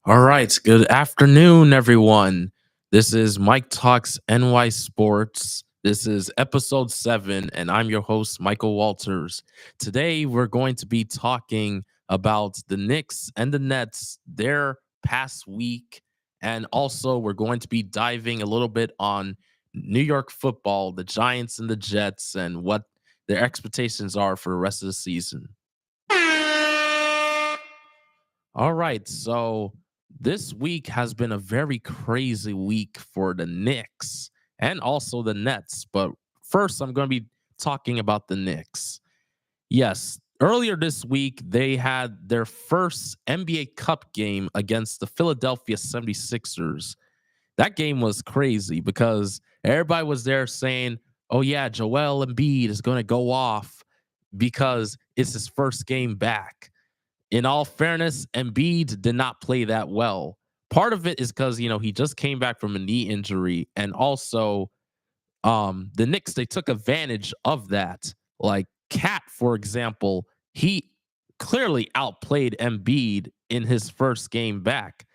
All right. Good afternoon, everyone. This is Mike Talks NY Sports. This is episode 7, and I'm your host, Michael Walters. Today, we're going to be talking about the Knicks and the Nets, their past week, and also we're going to be diving a little bit on New York football, the Giants and the Jets, and what their expectations are for the rest of the season. All right. So this week has been a very crazy week for the Knicks and also the Nets. But first, I'm going to be talking about the Knicks. Yes. Earlier this week, they had their first NBA Cup game against the Philadelphia 76ers. That game was crazy because everybody was there saying, oh, yeah, Joel Embiid is going to go off because it's his first game back. In all fairness, Embiid did not play that well. Part of it is because he just came back from a knee injury, and also the Knicks, they took advantage of that. Like Cat, for example, he clearly outplayed Embiid in his first game back.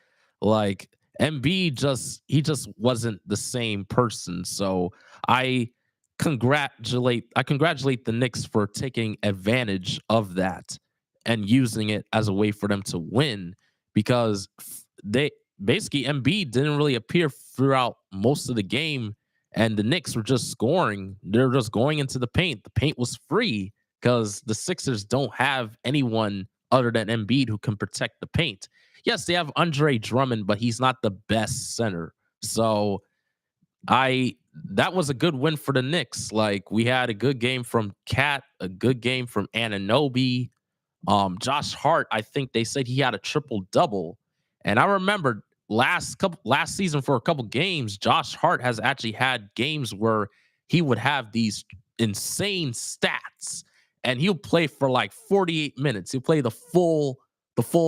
Like Embiid just wasn't the same person. So I I congratulate the Knicks for taking advantage of that and using it as a way for them to win because they basically Embiid didn't really appear throughout most of the game, and the Knicks were just scoring. They're just going into the paint. The paint was free because the Sixers don't have anyone other than Embiid who can protect the paint. Yes, they have Andre Drummond, but he's not the best center. So I that was a good win for the Knicks. Like we had a good game from Cat, a good game from Ananobi. Josh Hart, I think they said he had a triple double, and I remember last season for a couple games, Josh Hart has actually had games where he would have these insane stats, and he'll play for like 48 minutes. He'll play the full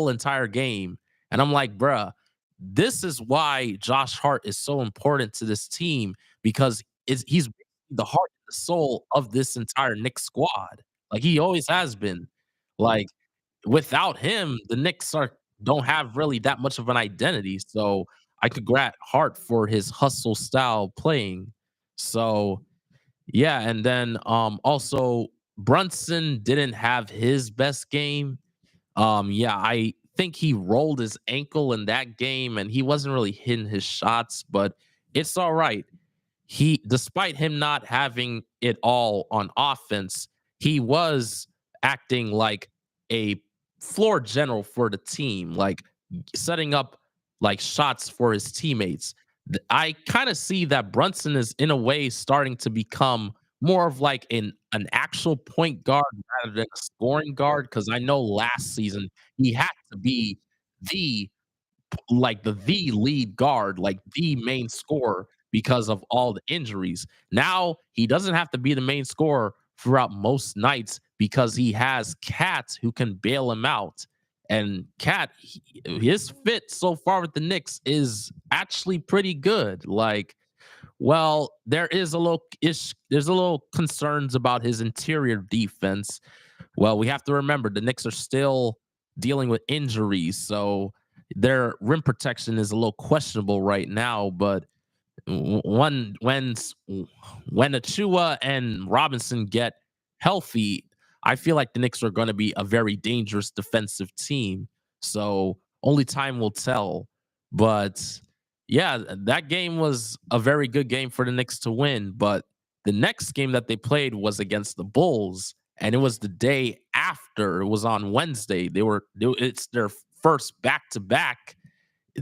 entire game, and I'm like, bruh, this is why Josh Hart is so important to this team because he's the heart and the soul of this entire Knicks squad. Like he always has been. Like, without him, the Knicks don't have really that much of an identity. So I congrat Hart for his hustle style playing. So yeah, and then also Brunson didn't have his best game. Yeah, I think he rolled his ankle in that game and he wasn't really hitting his shots, but it's all right. He despite him not having it all on offense, he was acting like a floor general for the team, like setting up like shots for his teammates. I kind of see that Brunson is in a way starting to become more of like an actual point guard rather than a scoring guard because I know last season he had to be the the lead guard, like the main scorer because of all the injuries. Now he doesn't have to be the main scorer throughout most nights because he has Cat who can bail him out. And Cat, his fit so far with the Knicks is actually pretty good. Like, well, there's a little concerns about his interior defense. Well, we have to remember the Knicks are still dealing with injuries, so their rim protection is a little questionable right now. But when Achua and Robinson get healthy, I feel like the Knicks are going to be a very dangerous defensive team. So only time will tell. But yeah, that game was a very good game for the Knicks to win. But the next game that they played was against the Bulls, and it was the day after. It was on Wednesday. It's their first back to back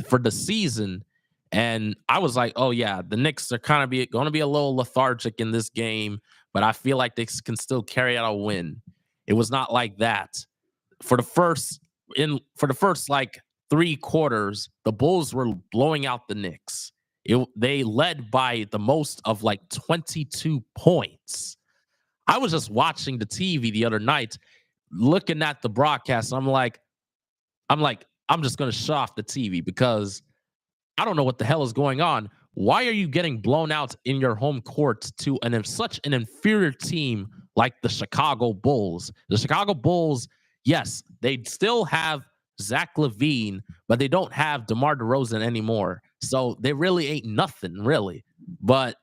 for the season. And I was like, oh yeah, the Knicks are kind of going to be a little lethargic in this game, but I feel like they can still carry out a win. It was not like that. For the first like 3 quarters, the Bulls were blowing out the Knicks. They led by the most of like 22 points. I was just watching the TV the other night, looking at the broadcast. I'm just gonna shut off the TV because I don't know what the hell is going on. Why are you getting blown out in your home court to such an inferior team like the Chicago Bulls? The Chicago Bulls, yes, they still have Zach LaVine, but they don't have DeMar DeRozan anymore. So they really ain't nothing, really. But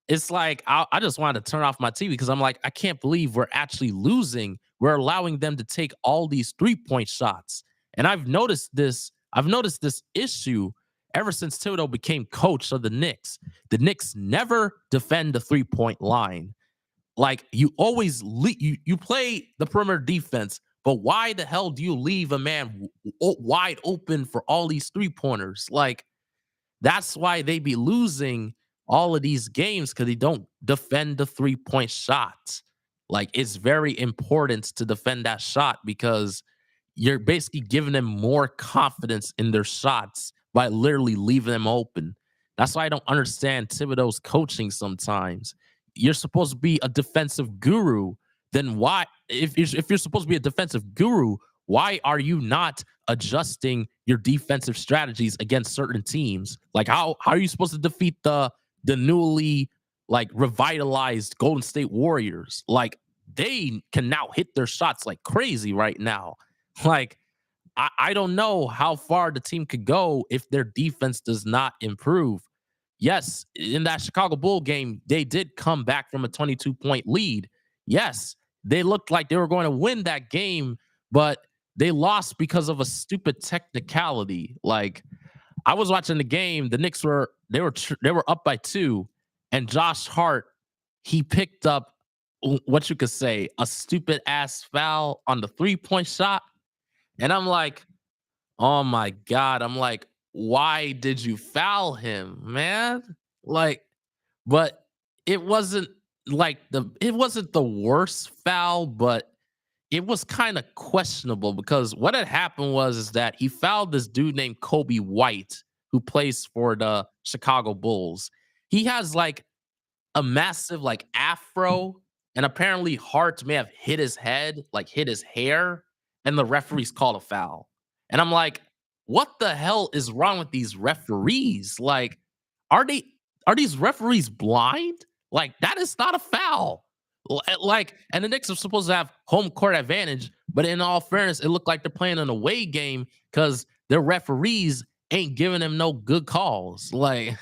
it's like I just wanted to turn off my TV because I'm like, I can't believe we're actually losing. We're allowing them to take all these 3-point shots. And I've noticed this. I've noticed this issue ever since Thibodeau became coach of the Knicks. The Knicks never defend the 3-point line. Like you always you play the perimeter defense, but why the hell do you leave a man wide open for all these 3-pointers? Like that's why they be losing all of these games because they don't defend the 3-point shot. Like it's very important to defend that shot because you're basically giving them more confidence in their shots by literally leaving them open. That's why I don't understand Thibodeau's coaching sometimes. You're supposed to be a defensive guru. Then why, if you're supposed to be a defensive guru, why are you not adjusting your defensive strategies against certain teams? Like how are you supposed to defeat the newly like revitalized Golden State Warriors? Like they can now hit their shots like crazy right now. Like I don't know how far the team could go if their defense does not improve. Yes, in that Chicago Bull game, they did come back from a 22-point lead. Yes, they looked like they were going to win that game, but they lost because of a stupid technicality. Like I was watching the game, the Knicks were up by 2, and Josh Hart he picked up what you could say a stupid ass foul on the 3-point shot, and I'm like, oh my God. I'm like, why did you foul him, man? Like, but it wasn't it wasn't the worst foul, but it was kind of questionable because what had happened was is that he fouled this dude named Kobe White, who plays for the Chicago Bulls. He has like a massive like afro, and apparently Hart may have hit his head, like hit his hair, and the referees called a foul. And I'm like, what the hell is wrong with these referees? Like, are they are these referees blind? Like, that is not a foul. Like, and the Knicks are supposed to have home court advantage, but in all fairness, it looked like they're playing an away game because their referees ain't giving them no good calls. Like,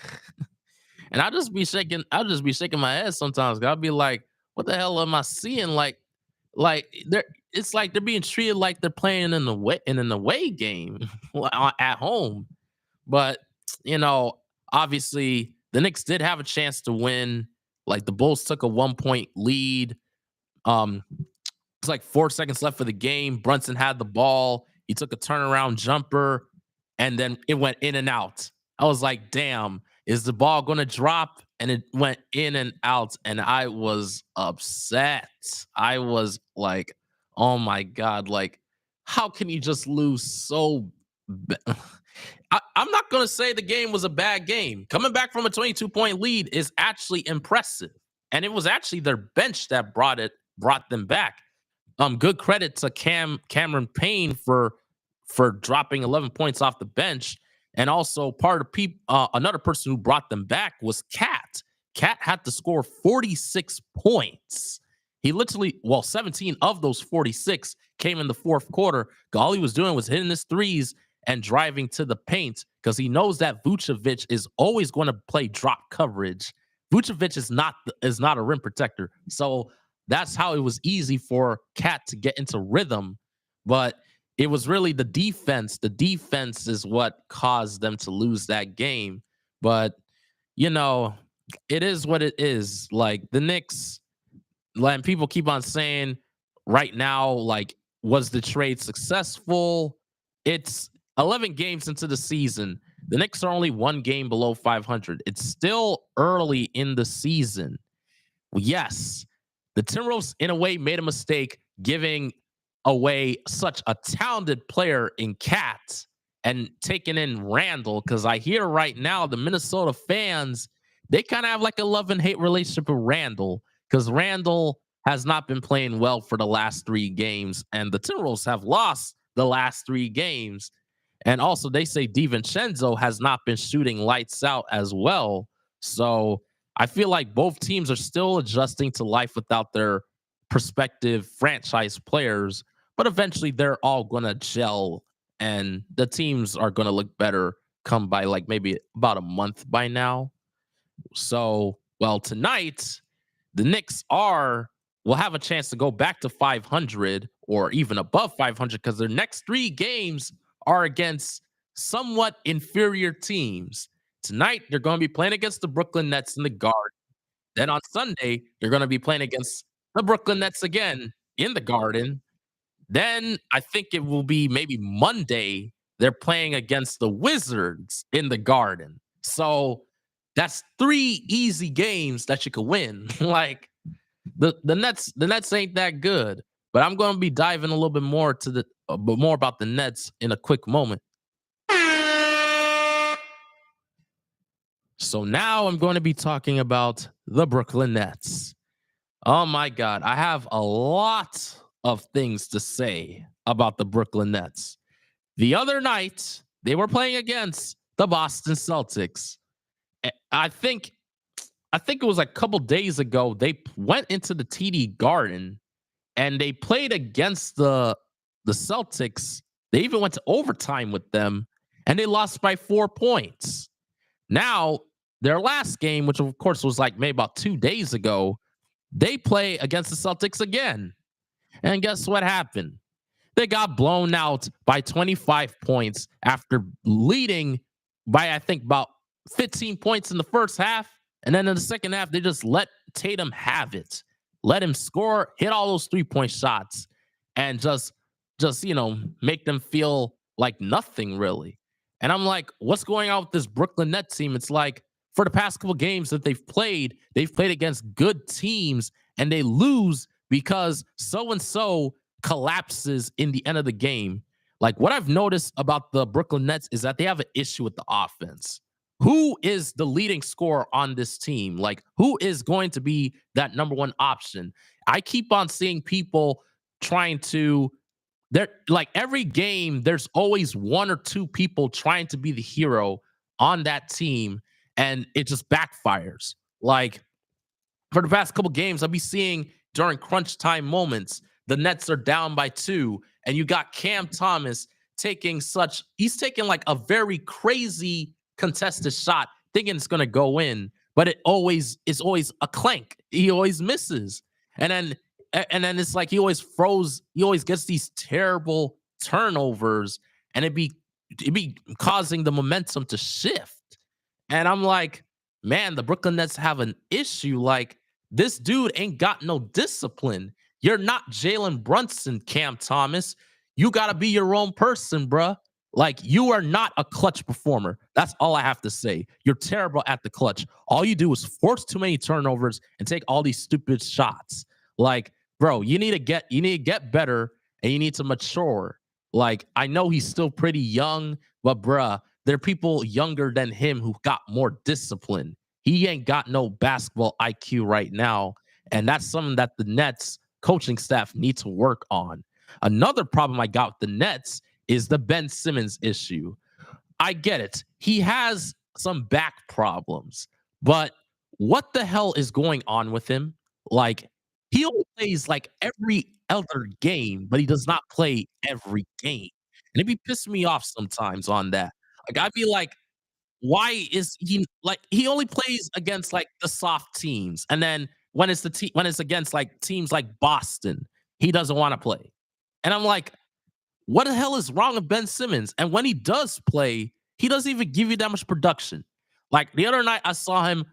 and I'll just be shaking my head sometimes. I'll be like, what the hell am I seeing? Like they're it's like they're being treated like they're playing in an away game at home. But you know, obviously the Knicks did have a chance to win. Like the Bulls took a 1-point lead. Um, it's like 4 seconds left for the game. Brunson had the ball. He took a turnaround jumper, and then it went in and out. I was like, damn, is the ball going to drop? And it went in and out. And I was upset. I was like, oh my God, like, how can you just lose so I'm not going to say the game was a bad game. Coming back from a 22-point lead is actually impressive. And it was actually their bench that brought them back. Good credit to Cameron Payne for dropping 11 points off the bench. And also part of another person who brought them back was Cat. Cat had to score 46 points. He literally, 17 of those 46 came in the fourth quarter. All he was doing was hitting his threes and driving to the paint because he knows that Vucevic is always going to play drop coverage. Vucevic is not a rim protector. So that's how it was easy for Cat to get into rhythm. But it was really the defense. The defense is what caused them to lose that game. But, you know, it is what it is. Like the Knicks, like people keep on saying right now, like, was the trade successful? It's 11 games into the season. The Knicks are only 1 game below 500. It's still early in the season. Yes, the Timberwolves, in a way, made a mistake giving away such a talented player in Cat and taking in Randall, because I hear right now the Minnesota fans, they kind of have like a love and hate relationship with Randall because Randall has not been playing well for the last 3 games, and the Timberwolves have lost the last 3 games. And also, they say DiVincenzo has not been shooting lights out as well. So I feel like both teams are still adjusting to life without their prospective franchise players, but eventually they're all going to gel and the teams are going to look better come by like maybe about a month by now. So, well, tonight the Knicks are will have a chance to go back to 500 or even above 500 because their next 3 games are against somewhat inferior teams. Tonight they're going to be playing against the Brooklyn Nets in the Garden. Then on Sunday they're going to be playing against the Brooklyn Nets again in the Garden. Then I think it will be maybe Monday. They're playing against the Wizards in the Garden. So that's 3 easy games that you could win. Like the Nets ain't that good. But I'm going to be diving a little bit more to the but more about the Nets in a quick moment. So now I'm going to be talking about the Brooklyn Nets. Oh my God, I have a lot of things to say about the Brooklyn Nets. The other night, they were playing against the Boston Celtics. I think it was a couple days ago. They went into the TD Garden and they played against the Celtics. They even went to overtime with them, and they lost by 4 points. Now, their last game, which of course was like maybe about 2 days ago, they play against the Celtics again. And guess what happened? They got blown out by 25 points after leading by, I think, about 15 points in the first half. And then in the second half, they just let Tatum have it, let him score, hit all those 3-point shots, and just make them feel like nothing really. And I'm like, what's going on with this Brooklyn Nets team? It's like for the past couple games that they've played against good teams and they lose because so and so collapses in the end of the game. Like what I've noticed about the Brooklyn Nets is that they have an issue with the offense. Who is the leading scorer on this team? Like who is going to be that number one option? I keep on seeing people trying to there like every game there's always 1 or 2 people trying to be the hero on that team and it just backfires. Like for the past couple games, I'll be seeing during crunch time moments, the Nets are down by 2, and you got Cam Thomas he's taking like a very crazy contested shot, thinking it's gonna go in, but it's always a clank. He always misses. And then it's like he always gets these terrible turnovers, and it be causing the momentum to shift. And I'm like, man, the Brooklyn Nets have an issue. Like, this dude ain't got no discipline. You're not Jalen Brunson, Cam Thomas. You got to be your own person, bruh. Like, you are not a clutch performer. That's all I have to say. You're terrible at the clutch. All you do is force too many turnovers and take all these stupid shots. Like, bro, you need to get better and you need to mature. Like, I know he's still pretty young, but bruh, there are people younger than him who got more discipline. He ain't got no basketball IQ right now. And that's something that the Nets coaching staff need to work on. Another problem I got with the Nets is the Ben Simmons issue. I get it. He has some back problems, but what the hell is going on with him? Like, he only plays like every other game, but he does not play every game. And it be pissing me off sometimes on that. Like, I'd be like, why is he like he only plays against like the soft teams, and then when it's against like teams like Boston, he doesn't want to play. And I'm like, what the hell is wrong with Ben Simmons? And when he does play, he doesn't even give you that much production. Like the other night, I saw him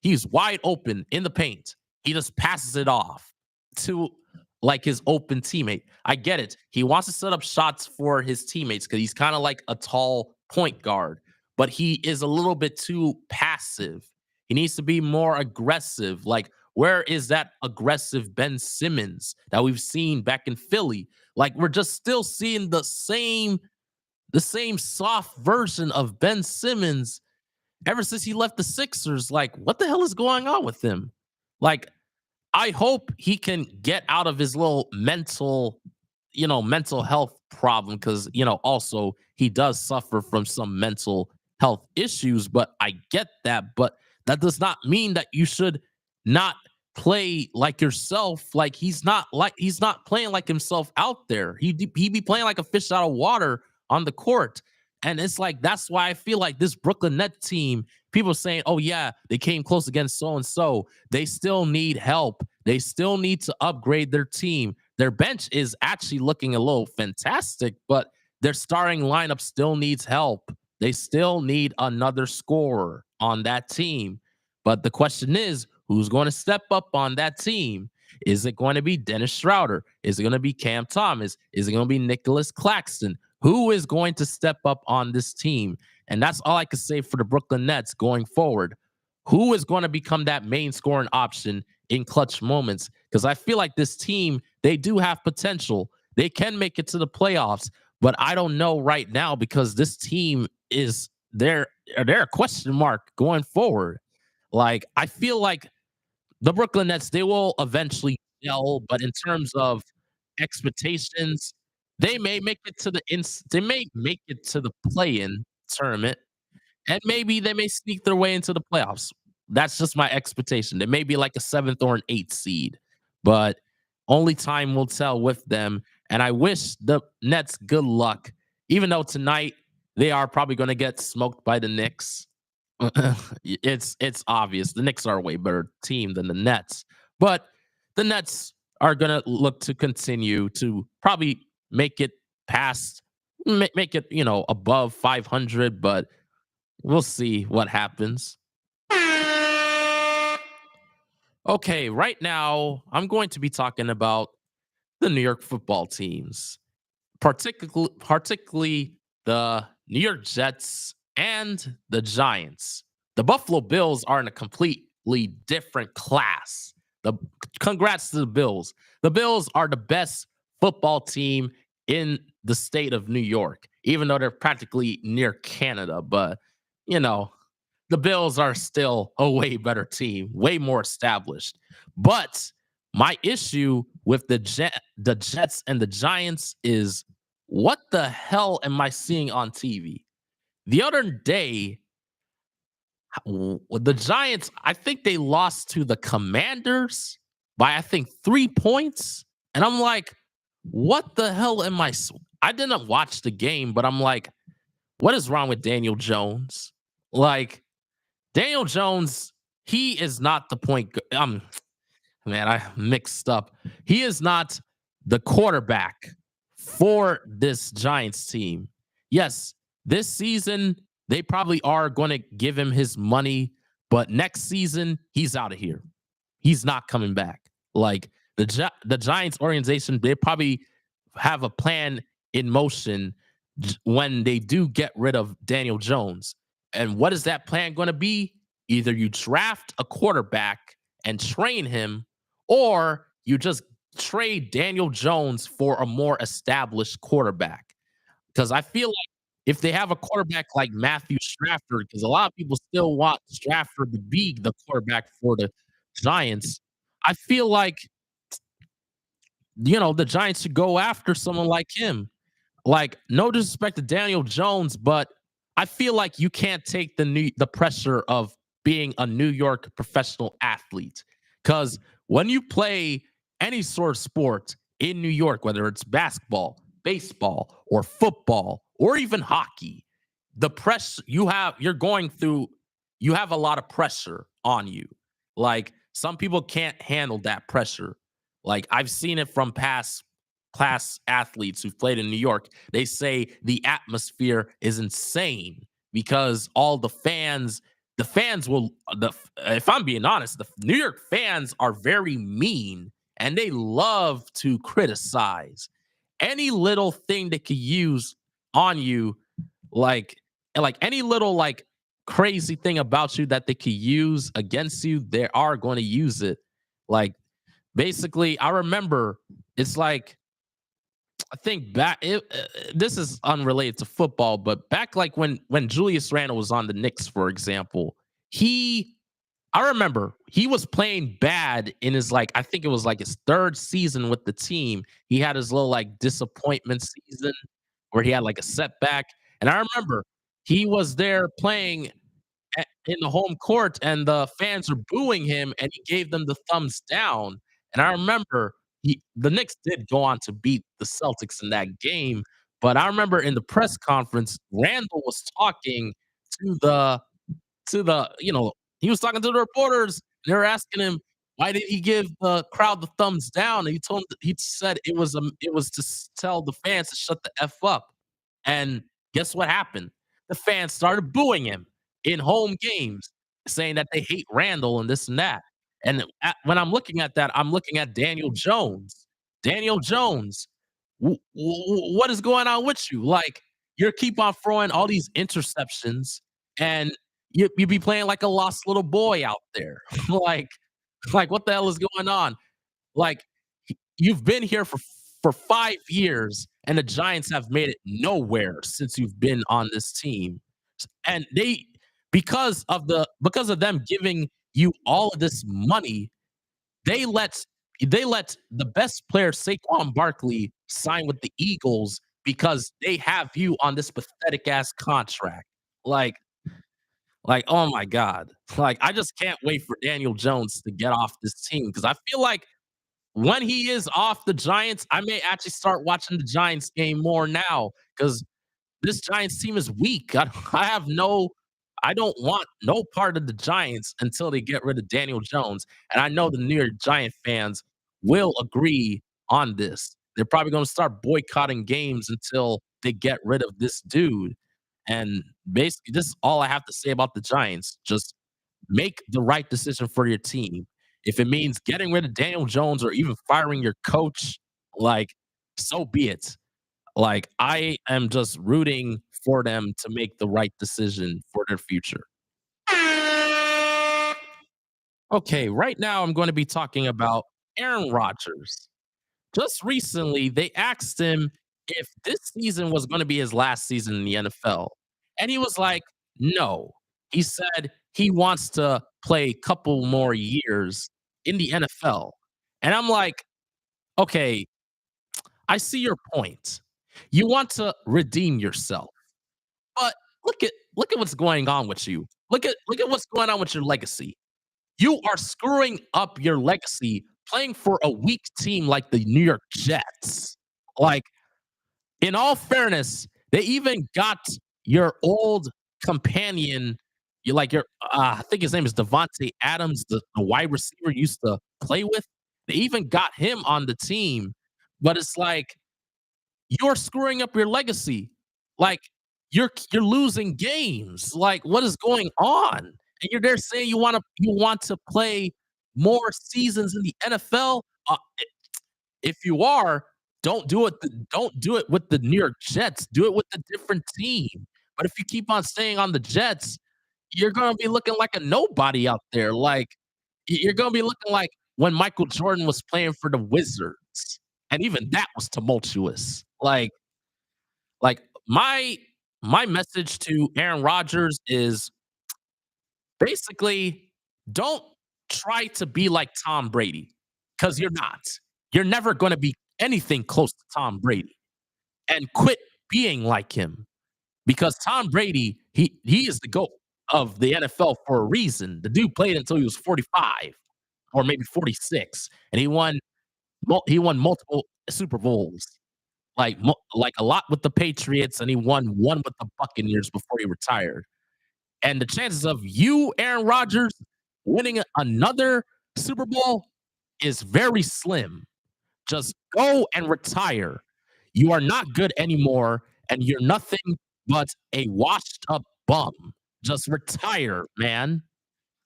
he's wide open in the paint. He just passes it off to like his open teammate. I get it. He wants to set up shots for his teammates because he's kind of like a tall point guard, but he is a little bit too passive. He needs to be more aggressive. Like, where is that aggressive Ben Simmons that we've seen back in Philly? Like, we're just still seeing the same soft version of Ben Simmons ever since he left the Sixers. Like, what the hell is going on with him? Like, I hope he can get out of his little mental health problem because, also he does suffer from some mental health issues, but I get that. But that does not mean that you should not play like yourself. Like he's not playing like himself out there. He be playing like a fish out of water on the court. And it's like that's why I feel like this Brooklyn Nets team, people saying, "Oh yeah, they came close against so and so." They still need help. They still need to upgrade their team. Their bench is actually looking a little fantastic, but their starting lineup still needs help. They still need another scorer on that team. But the question is, who's going to step up on that team? Is it going to be Dennis Schroeder? Is it going to be Cam Thomas? Is it going to be Nicholas Claxton? Who is going to step up on this team? And that's all I can say for the Brooklyn Nets going forward. Who is going to become that main scoring option in clutch moments? Because I feel like this team, they do have potential. They can make it to the playoffs, but I don't know right now because this team is they're a question mark going forward. Like I feel like the Brooklyn Nets, they will eventually gel, but in terms of expectations, they may make it to the play-in tournament, and maybe they may sneak their way into the playoffs. That's just my expectation. They may be like a 7th or an 8th seed, but only time will tell with them, and I wish the Nets good luck, even though tonight they are probably gonna get smoked by the Knicks. It's obvious. The Knicks are a way better team than the Nets, but the Nets are gonna look to continue to probably make it past, make it above 500, but we'll see what happens. Okay, right now I'm going to be talking about the New York football teams, particularly the New York Jets and the Giants. The Buffalo Bills are in a completely different class. The Congrats to the Bills. The Bills are the best football team in the state of New York, even though they're practically near Canada. But you know, the Bills are still a way better team, way more established. But my issue with the Jets and the Giants is what the hell am I seeing on TV? The other day, the Giants, I think they lost to the Commanders by I think 3 points, and I'm like, what the hell am I didn't watch the game, but I'm like, what is wrong with Daniel Jones? Like Daniel Jones, he is not the man, I mixed up. He is not the quarterback for this Giants team. Yes, this season they probably are going to give him his money, but next season he's out of here. He's not coming back. Like the Giants organization, they probably have a plan in motion when they do get rid of Daniel Jones. And what is that plan going to be? Either you draft a quarterback and train him, or you just trade Daniel Jones for a more established quarterback. Because I feel like if they have a quarterback like Matthew Stafford, because a lot of people still want Stafford to be the quarterback for the Giants, I feel like the Giants should go after someone like him. Like, no disrespect to Daniel Jones, but I feel like you can't take the pressure of being a New York professional athlete. Because when you play any sort of sport in New York, whether it's basketball, baseball, or football, or even hockey, the press you have a lot of pressure on you. Like some people can't handle that pressure. Like I've seen it from past class athletes who've played in New York. They say the atmosphere is insane because all the fans will the if I'm being honest, the New York fans are very mean and they love to criticize any little thing they could use on you, like any little crazy thing about you that they could use against you, they are going to use it. Like basically, I remember it's like I think this is unrelated to football, but back like when Julius Randle was on the Knicks, for example, he I remember he was playing bad in his I think it was like his third season with the team. He had his little disappointment season where he had like a setback, and I remember he was there playing in the home court and the fans were booing him and he gave them the thumbs down. And I remember the Knicks did go on to beat the Celtics in that game, But I remember in the press conference, Randall was talking to the he was talking to the reporters. And they were asking him, why did he give the crowd the thumbs down? And he said it was to tell the fans to shut the F up. And guess what happened? The fans started booing him in home games, saying that they hate Randall and this and that. And when I'm looking at that, I'm looking at Daniel Jones. Daniel Jones, what is going on with you? Like, you keep on throwing all these interceptions, and you be playing like a lost little boy out there. like, like what the hell is going on? Like, you've been here for 5 years, and the Giants have made it nowhere since you've been on this team. And because of them giving you all of this money, they let they let the best player, Saquon Barkley, sign with the Eagles because they have you on this pathetic ass contract. Like, oh my god. Like, I just can't wait for Daniel Jones to get off this team because I feel like when he is off the Giants, I may actually start watching the Giants game more now because this Giants team is weak. I have no I don't want no part of the Giants until they get rid of Daniel Jones. And I know the New York Giant fans will agree on this. They're probably going to start boycotting games until they get rid of this dude. And basically, this is all I have to say about the Giants. Just make the right decision for your team. If it means getting rid of Daniel Jones or even firing your coach, like, so be it. Like, I am just rooting for them to make the right decision for their future. Okay, right now I'm going to be talking about Aaron Rodgers. Just recently, they asked him if this season was going to be his last season in the NFL. And he was like, no. He said he wants to play a couple more years in the NFL. And I'm like, okay, I see your point. You want to redeem yourself. But look at what's going on with you. Look at what's going on with your legacy. You are screwing up your legacy playing for a weak team like the New York Jets. Like, in all fairness, they even got your old companion. You like your I think his name is Devontae Adams, the wide receiver you used to play with. They even got him on the team, but it's like you're screwing up your legacy. Like, you're losing games. Like, what is going on? And you're there saying you want to play more seasons in the NFL. If you are, don't do it with the New York Jets. Do it with a different team. But if you keep on staying on the Jets, you're gonna be looking like a nobody out there. Like, you're gonna be looking like when Michael Jordan was playing for the Wizards, and even that was tumultuous. Like my message to Aaron Rodgers is basically don't try to be like Tom Brady because you're not. You're never going to be anything close to Tom Brady, and quit being like him because Tom Brady, he is the GOAT of the NFL for a reason. The dude played until he was 45 or maybe 46, and he won multiple Super Bowls. Like a lot with the Patriots, and he won one with the Buccaneers before he retired. And the chances of you, Aaron Rodgers, winning another Super Bowl is very slim. Just go and retire. You are not good anymore, and you're nothing but a washed up bum. Just retire, man.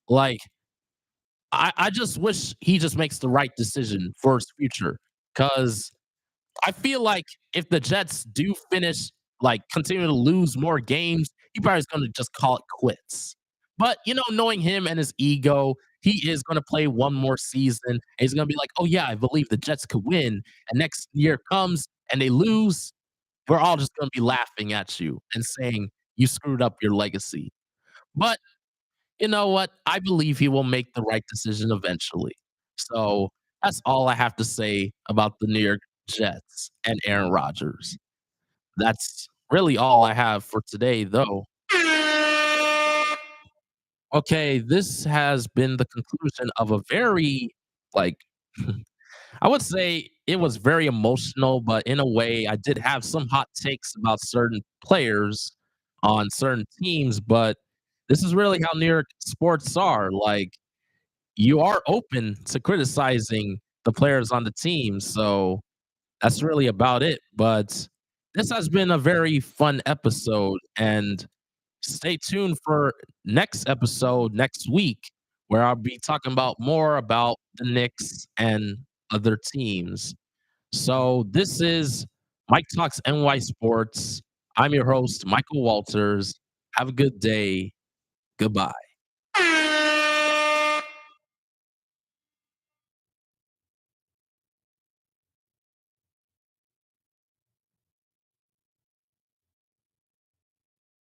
Like, I just wish he just makes the right decision for his future. Cause I feel like if the Jets do finish, like, continue to lose more games, he probably is gonna just call it quits. But, knowing him and his ego, he is gonna play one more season, and he's gonna be like, "Oh, yeah, I believe the Jets could win," and next year comes and they lose, we're all just gonna be laughing at you and saying, "You screwed up your legacy." But you know what? I believe he will make the right decision eventually. So, that's all I have to say about the New York Jets and Aaron Rodgers. That's really all I have for today, though. Okay, this has been the conclusion of a very, like, I would say it was very emotional, but in a way, I did have some hot takes about certain players on certain teams. But this is really how New York sports are. Like, you are open to criticizing the players on the team. So that's really about it. But this has been a very fun episode. And stay tuned for next episode next week, where I'll be talking about more about the Knicks and other teams. So this is Mike Talks NY Sports. I'm your host, Michael Walters. Have a good day. Goodbye.